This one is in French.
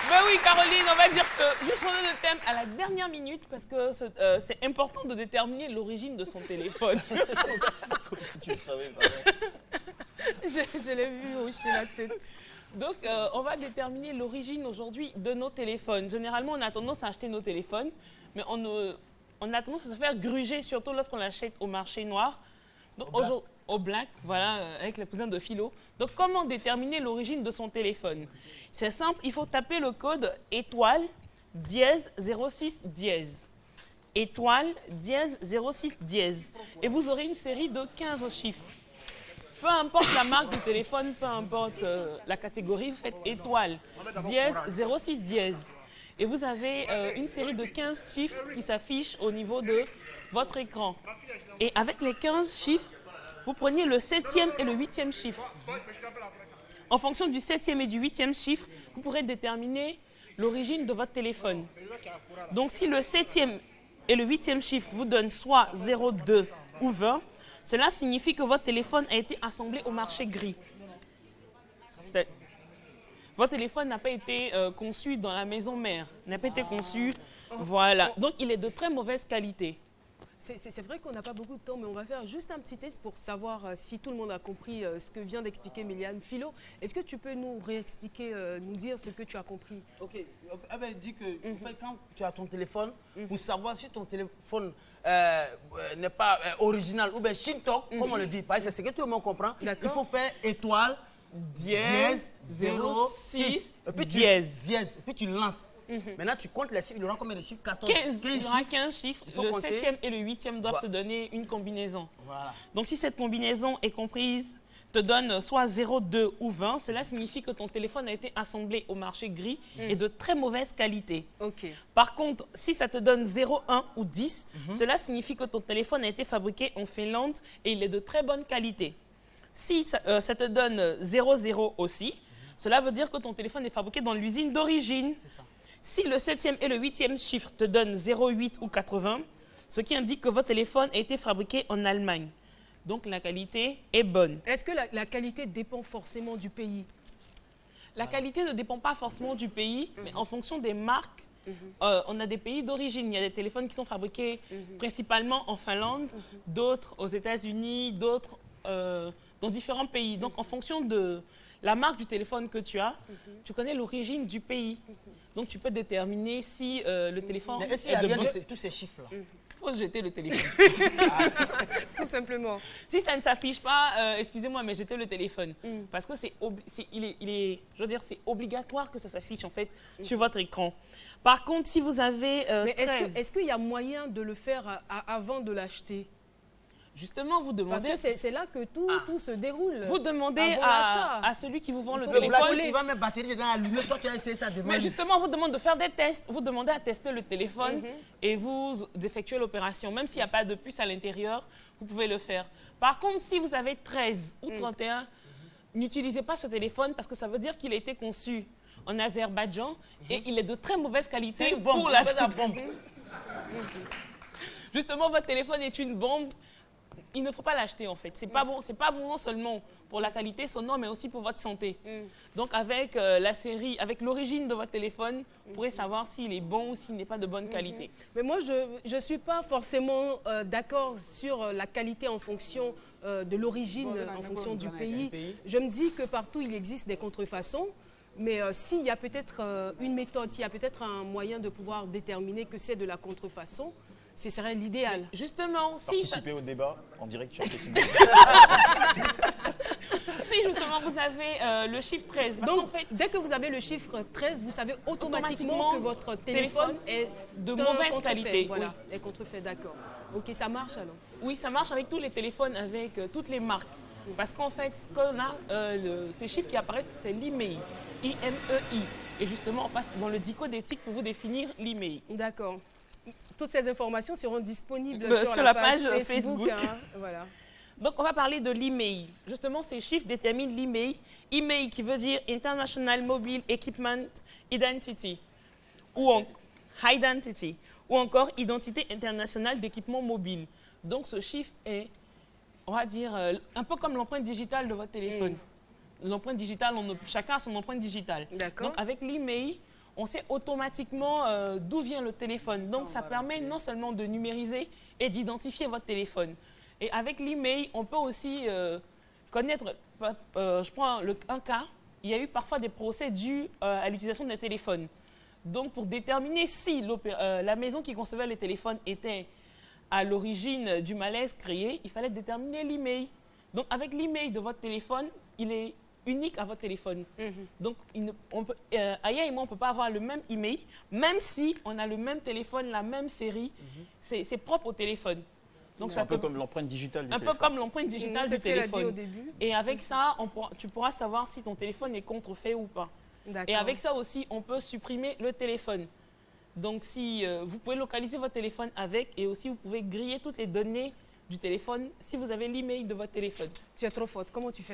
Ben oui, Caroline, on va dire que j'ai changé de thème à la dernière minute parce que c'est important de déterminer l'origine de son téléphone. Comme si tu le savais. Je l'ai vu hocher la tête. Donc, on va déterminer l'origine aujourd'hui de nos téléphones. Généralement, on a tendance à acheter nos téléphones, mais on a tendance à se faire gruger, surtout lorsqu'on l'achète au marché noir. Donc, au black, voilà, avec les cousins de Philo. Donc, comment déterminer l'origine de son téléphone? C'est simple, il faut taper le code étoile dièse 06 dièse. Étoile dièse 06 dièse. Et vous aurez une série de 15 chiffres. Peu importe la marque du téléphone, peu importe la catégorie, vous faites étoile dièse 06 dièse. Et vous avez une série de 15 chiffres qui s'affichent au niveau de votre écran. Et avec les 15 chiffres, vous prenez le 7e et le 8e chiffre. En fonction du 7e et du 8e chiffre, vous pourrez déterminer l'origine de votre téléphone. Donc si le 7e et le 8e chiffre vous donnent soit 0, 2 ou 20, cela signifie que votre téléphone a été assemblé au marché gris. Votre téléphone n'a pas été conçu dans la maison mère, n'a pas été conçu, voilà. Donc il est de très mauvaise qualité. C'est vrai qu'on n'a pas beaucoup de temps, mais on va faire juste un petit test pour savoir si tout le monde a compris ce que vient d'expliquer Méliane. Philo, est-ce que tu peux nous réexpliquer, nous dire ce que tu as compris? Ok, elle dit que en fait, quand tu as ton téléphone, pour savoir si ton téléphone n'est pas original ou bien Shintok, comme on le dit, c'est ce que tout le monde comprend, il faut faire étoile, dièse, 06, et puis dièse, et puis tu lances. Maintenant, tu comptes les chiffres, il y aura combien de chiffres? 14, 15 il y aura 15 chiffres. Le 7e et le 8e doivent te donner une combinaison. Voilà. Donc, si cette combinaison est comprise, te donne soit 0, 2 ou 20, cela signifie que ton téléphone a été assemblé au marché gris et de très mauvaise qualité. Par contre, si ça te donne 0, 1 ou 10, cela signifie que ton téléphone a été fabriqué en Finlande et il est de très bonne qualité. Si ça te donne 0, 0 aussi, cela veut dire que ton téléphone est fabriqué dans l'usine d'origine. Si le 7e et le 8e chiffre te donnent 0,8 ou 80, ce qui indique que votre téléphone a été fabriqué en Allemagne. Donc la qualité est bonne. Est-ce que la qualité dépend forcément du pays? La qualité ne dépend pas forcément du pays, mais en fonction des marques, on a des pays d'origine. Il y a des téléphones qui sont fabriqués principalement en Finlande, d'autres aux États-Unis, d'autres dans différents pays. Donc en fonction de la marque du téléphone que tu as, tu connais l'origine du pays. Donc, tu peux déterminer si le téléphone est de bon. Tous ces chiffres-là. Il faut jeter le téléphone. Tout simplement. Si ça ne s'affiche pas, excusez-moi, mais jetez le téléphone. Parce que c'est obligatoire que ça s'affiche en fait sur votre écran. Par contre, si vous avez mais est-ce qu'il y a moyen de le faire avant de l'acheter? Justement, vous demandez... Parce que c'est là que tout se déroule. Vous demandez à celui qui vous vend le téléphone... Il va mettre batterie dedans, allumer, toi tu as essayé ça devant. Mais justement, on vous demande de faire des tests. Vous demandez à tester le téléphone et vous effectuez l'opération. Même s'il n'y a pas de puce à l'intérieur, vous pouvez le faire. Par contre, si vous avez 13 ou 31, n'utilisez pas ce téléphone parce que ça veut dire qu'il a été conçu en Azerbaïdjan et il est de très mauvaise qualité pour la bombe. Justement, votre téléphone est une bombe. Il ne faut pas l'acheter en fait. C'est pas bon non seulement pour la qualité sonore, mais aussi pour votre santé. Donc avec la série, avec l'origine de votre téléphone, vous pourrez savoir s'il est bon ou s'il n'est pas de bonne qualité. Mais moi, je ne suis pas forcément d'accord sur la qualité en fonction de l'origine, en fonction du pays. Je me dis que partout, il existe des contrefaçons. Mais s'il y a peut-être une méthode, s'il y a peut-être un moyen de pouvoir déterminer que c'est de la contrefaçon, ce serait l'idéal. Justement, si... Participer au débat en direct sur Facebook. Si justement vous avez le chiffre 13. Donc, en fait, dès que vous avez le chiffre 13, vous savez automatiquement que votre téléphone est de mauvaise qualité. Voilà, est contrefait, d'accord. Ok, ça marche alors? Oui, ça marche avec tous les téléphones, avec toutes les marques. Parce qu'en fait, ce qu'on a, ces chiffres qui apparaissent, c'est l'email. I-M-E-I. Et justement, on passe dans le dico d'éthique pour vous définir l'email. D'accord. Toutes ces informations seront disponibles sur la page Facebook. Hein, voilà. Donc, on va parler de l'email. Justement, ces chiffres déterminent l'email. Email qui veut dire International Mobile Equipment Identity ou Identity ou encore Identité internationale d'équipement mobile. Donc, ce chiffre est on va dire, un peu comme l'empreinte digitale de votre téléphone. L'empreinte digitale, chacun a son empreinte digitale. Donc, avec l'email, on sait automatiquement d'où vient le téléphone. Donc, ça permet non seulement de numériser et d'identifier votre téléphone. Et avec l'email, on peut aussi connaître, je prends un cas, il y a eu parfois des procès dus à l'utilisation des téléphones. Donc, pour déterminer si la maison qui concevait les téléphones était à l'origine du malaise créé, il fallait déterminer l'email. Donc, avec l'email de votre téléphone, il est unique à votre téléphone. Donc, Aya et moi, on ne peut pas avoir le même email, même si on a le même téléphone, la même série. C'est propre au téléphone. Donc, c'est un peu comme l'empreinte digitale du téléphone. Un peu comme l'empreinte digitale du téléphone. C'est ce qu'elle a dit au début. Et avec ça, tu pourras savoir si ton téléphone est contrefait ou pas. Et avec ça aussi, on peut supprimer le téléphone. Donc, si vous pouvez localiser votre téléphone avec, et aussi vous pouvez griller toutes les données du téléphone si vous avez l'email de votre téléphone. Tu es trop forte. Comment tu fais?